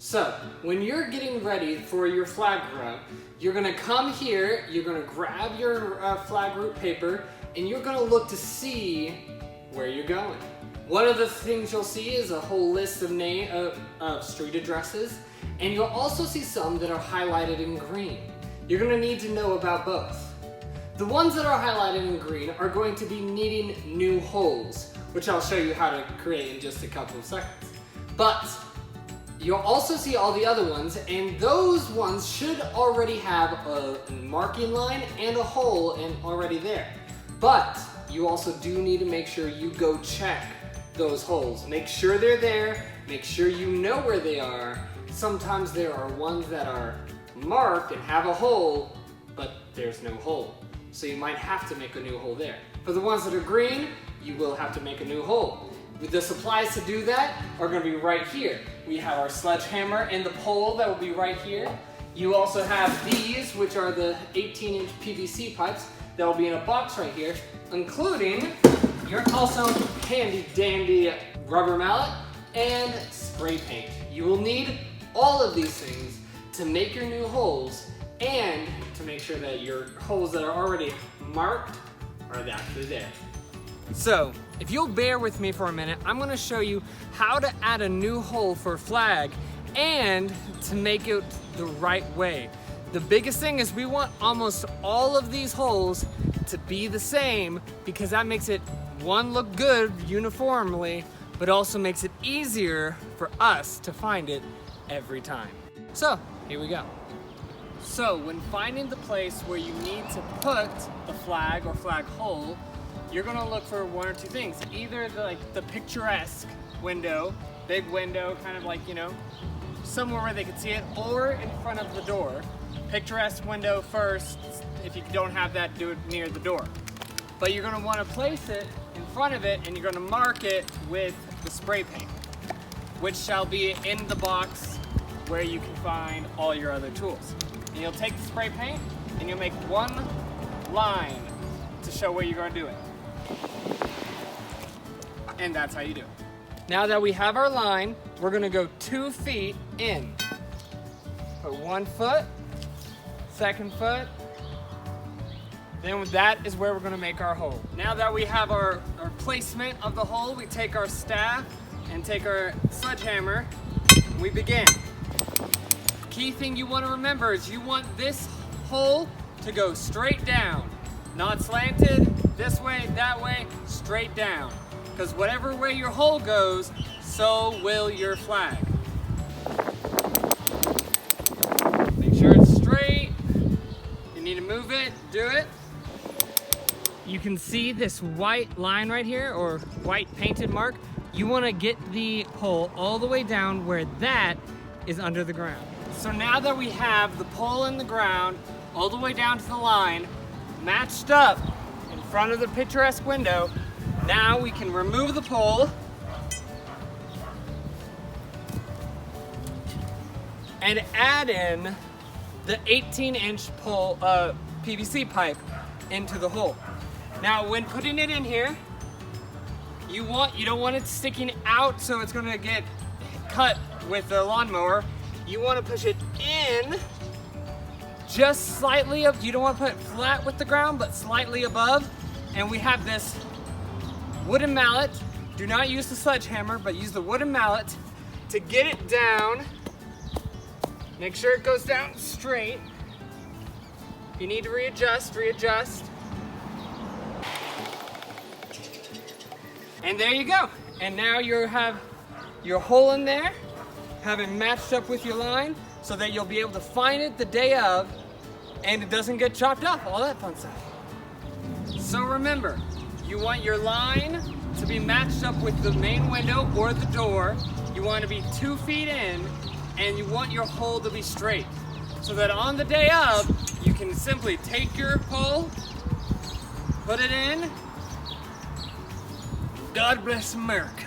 So, when you're getting ready for your flag route, you're gonna come here, you're gonna grab your flag route paper, and you're gonna look to see where you're going. One of the things you'll see is a whole list of street addresses, and you'll also see some that are highlighted in green. You're gonna need to know about both. The ones that are highlighted in green are going to be needing new holes, which I'll show you how to create in just a couple of seconds. But you'll also see all the other ones, and those ones should already have a marking line and a hole already there. But you also do need to make sure you go check those holes. Make sure they're there, make sure you know where they are. Sometimes there are ones that are marked and have a hole, but there's no hole. So you might have to make a new hole there. For the ones that are green, you will have to make a new hole. The supplies to do that are going to be right here. We have our sledgehammer and the pole that will be right here. You also have these, which are the 18-inch PVC pipes that will be in a box right here, including your also handy dandy rubber mallet and spray paint. You will need all of these things to make your new holes and to make sure that your holes that are already marked are actually there. So, if you'll bear with me for a minute, I'm gonna show you how to add a new hole for a flag and to make it the right way. The biggest thing is we want almost all of these holes to be the same because that makes it, one, look good uniformly, but also makes it easier for us to find it every time. So, here we go. So, when finding the place where you need to put the flag or flag hole, you're gonna look for one or two things. Either the picturesque window, big window, kind of like, you know, somewhere where they can see it, or in front of the door. Picturesque window first. If you don't have that, do it near the door. But you're gonna wanna place it in front of it and you're gonna mark it with the spray paint, which shall be in the box where you can find all your other tools. And you'll take the spray paint and you'll make one line to show where you're gonna do it. And that's how you do it. Now that we have our line, we're gonna go 2 feet in. Put 1 foot, 2nd foot, then that is where we're gonna make our hole. Now that we have our placement of the hole, we take our staff and take our sledgehammer, and we begin. Key thing you wanna remember is you want this hole to go straight down, not slanted, this way, that way, straight down. Because whatever way your hole goes, so will your flag. Make sure it's straight. You need to move it, do it. You can see this white line right here, or white painted mark. You want to get the pole all the way down where that is under the ground. So now that we have the pole in the ground, all the way down to the line, matched up in front of the picturesque window, now we can remove the pole and add in the 18-inch pole PVC pipe into the hole. Now, when putting it in here, you don't want it sticking out so it's gonna get cut with the lawnmower. You want to push it in just slightly up. You don't want to put it flat with the ground, but slightly above. And we have this wooden mallet. Do not use the sledgehammer, but use the wooden mallet to get it down. Make sure it goes down straight. If you need to readjust, readjust. And there you go. And now you have your hole in there, having matched up with your line, so that you'll be able to find it the day of, and it doesn't get chopped off, all that fun stuff. So remember, you want your line to be matched up with the main window or the door. You want to be 2 feet in, and you want your hole to be straight, so that on the day of, you can simply take your pole, put it in. God bless America.